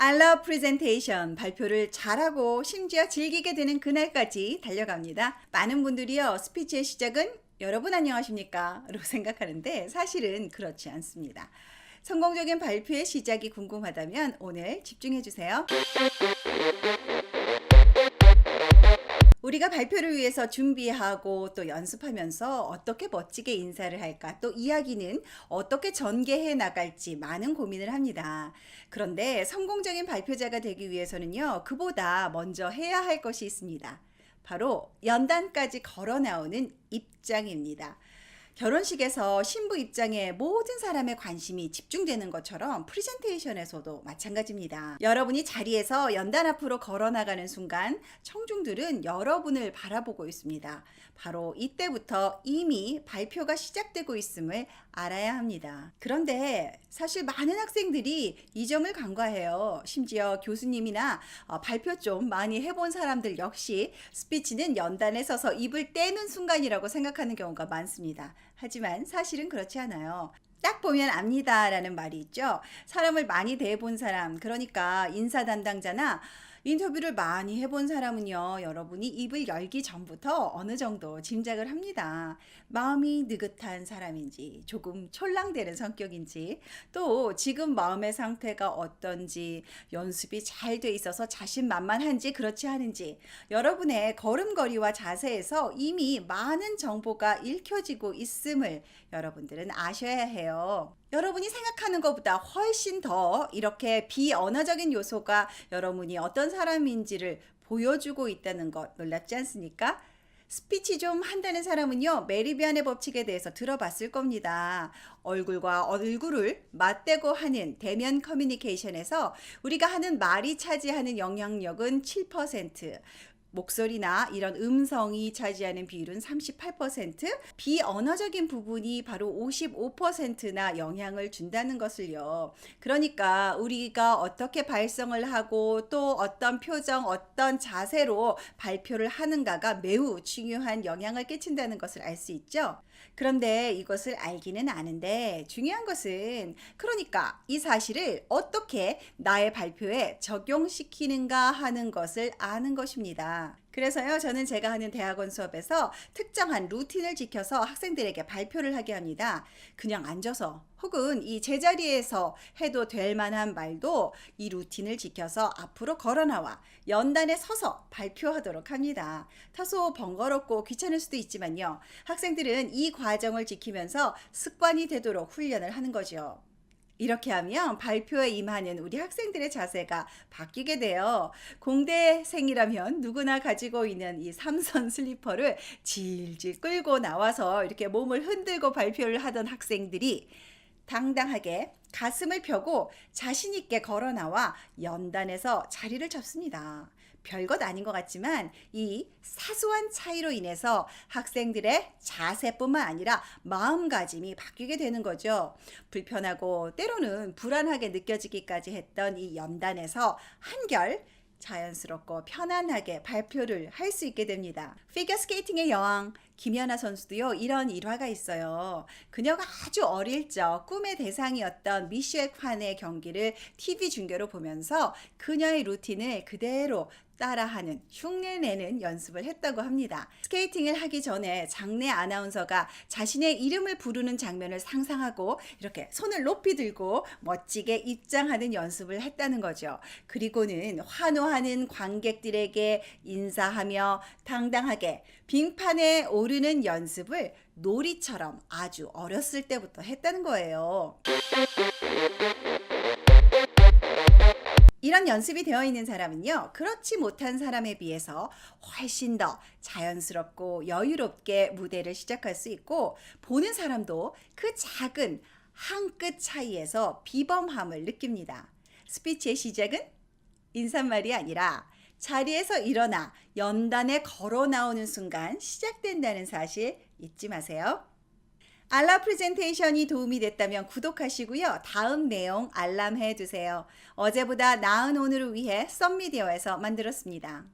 I love presentation. 발표를 잘하고 심지어 즐기게 되는 그날까지 달려갑니다. 많은 분들이요, 스피치의 시작은 여러분 안녕하십니까? 라고 생각하는데 사실은 그렇지 않습니다. 성공적인 발표의 시작이 궁금하다면 오늘 집중해 주세요. 우리가 발표를 위해서 준비하고 또 연습하면서 어떻게 멋지게 인사를 할까, 또 이야기는 어떻게 전개해 나갈지 많은 고민을 합니다. 그런데 성공적인 발표자가 되기 위해서는요, 그보다 먼저 해야 할 것이 있습니다. 바로 연단까지 걸어 나오는 입장입니다. 결혼식에서 신부 입장에 모든 사람의 관심이 집중되는 것처럼 프레젠테이션에서도 마찬가지입니다. 여러분이 자리에서 연단 앞으로 걸어나가는 순간 청중들은 여러분을 바라보고 있습니다. 바로 이때부터 이미 발표가 시작되고 있음을 알아야 합니다. 그런데 사실 많은 학생들이 이 점을 간과해요. 심지어 교수님이나 발표 좀 많이 해본 사람들 역시 스피치는 연단에 서서 입을 떼는 순간이라고 생각하는 경우가 많습니다. 하지만 사실은 그렇지 않아요. 딱 보면 압니다 라는 말이 있죠. 사람을 많이 대해본 사람, 그러니까 인사 담당자나 인터뷰를 많이 해본 사람은요, 여러분이 입을 열기 전부터 어느 정도 짐작을 합니다. 마음이 느긋한 사람인지, 조금 촐랑대는 성격인지, 또 지금 마음의 상태가 어떤지, 연습이 잘 돼 있어서 자신만만한지 그렇지 않은지, 여러분의 걸음걸이와 자세에서 이미 많은 정보가 읽혀지고 있음을 여러분들은 아셔야 해요. 여러분이 생각하는 것보다 훨씬 더 이렇게 비언어적인 요소가 여러분이 어떤 사람인지를 보여주고 있다는 것 놀랍지 않습니까? 스피치 좀 한다는 사람은요, 메리비안의 법칙에 대해서 들어봤을 겁니다. 얼굴과 얼굴을 맞대고 하는 대면 커뮤니케이션에서 우리가 하는 말이 차지하는 영향력은 7%, 목소리나 이런 음성이 차지하는 비율은 38%, 비언어적인 부분이 바로 55%나 영향을 준다는 것을요. 그러니까 우리가 어떻게 발성을 하고 또 어떤 표정, 어떤 자세로 발표를 하는가가 매우 중요한 영향을 끼친다는 것을 알 수 있죠. 그런데 이것을 알기는 아는데 중요한 것은, 그러니까 이 사실을 어떻게 나의 발표에 적용시키는가 하는 것을 아는 것입니다. 그래서요, 저는 제가 하는 대학원 수업에서 특정한 루틴을 지켜서 학생들에게 발표를 하게 합니다. 그냥 앉아서 혹은 이 제자리에서 해도 될 만한 말도 이 루틴을 지켜서 앞으로 걸어 나와 연단에 서서 발표하도록 합니다. 다소 번거롭고 귀찮을 수도 있지만요, 학생들은 이 과정을 지키면서 습관이 되도록 훈련을 하는 거죠. 이렇게 하면 발표에 임하는 우리 학생들의 자세가 바뀌게 돼요. 공대생이라면 누구나 가지고 있는 이 삼선 슬리퍼를 질질 끌고 나와서 이렇게 몸을 흔들고 발표를 하던 학생들이 당당하게 가슴을 펴고 자신 있게 걸어 나와 연단에서 자리를 잡습니다. 별것 아닌 것 같지만 이 사소한 차이로 인해서 학생들의 자세뿐만 아니라 마음가짐이 바뀌게 되는 거죠. 불편하고 때로는 불안하게 느껴지기까지 했던 이 연단에서 한결 자연스럽고 편안하게 발표를 할 수 있게 됩니다. 피겨스케이팅의 여왕 김연아 선수도요, 이런 일화가 있어요. 그녀가 아주 어릴 적 꿈의 대상이었던 미셸 콴의 경기를 TV 중계로 보면서 그녀의 루틴을 그대로 따라하는, 흉내내는 연습을 했다고 합니다. 스케이팅을 하기 전에 장내 아나운서가 자신의 이름을 부르는 장면을 상상하고 이렇게 손을 높이 들고 멋지게 입장하는 연습을 했다는 거죠. 그리고는 환호하는 관객들에게 인사하며 당당하게 빙판에 오르는 연습을 놀이처럼 아주 어렸을 때부터 했다는 거예요. 이런 연습이 되어 있는 사람은요, 그렇지 못한 사람에 비해서 훨씬 더 자연스럽고 여유롭게 무대를 시작할 수 있고, 보는 사람도 그 작은 한 끗 차이에서 비범함을 느낍니다. 스피치의 시작은 인사말이 아니라 자리에서 일어나 연단에 걸어 나오는 순간 시작된다는 사실 잊지 마세요. 알라 프레젠테이션이 도움이 됐다면 구독하시고요. 다음 내용 알람해 두세요. 어제보다 나은 오늘을 위해 썸미디어에서 만들었습니다.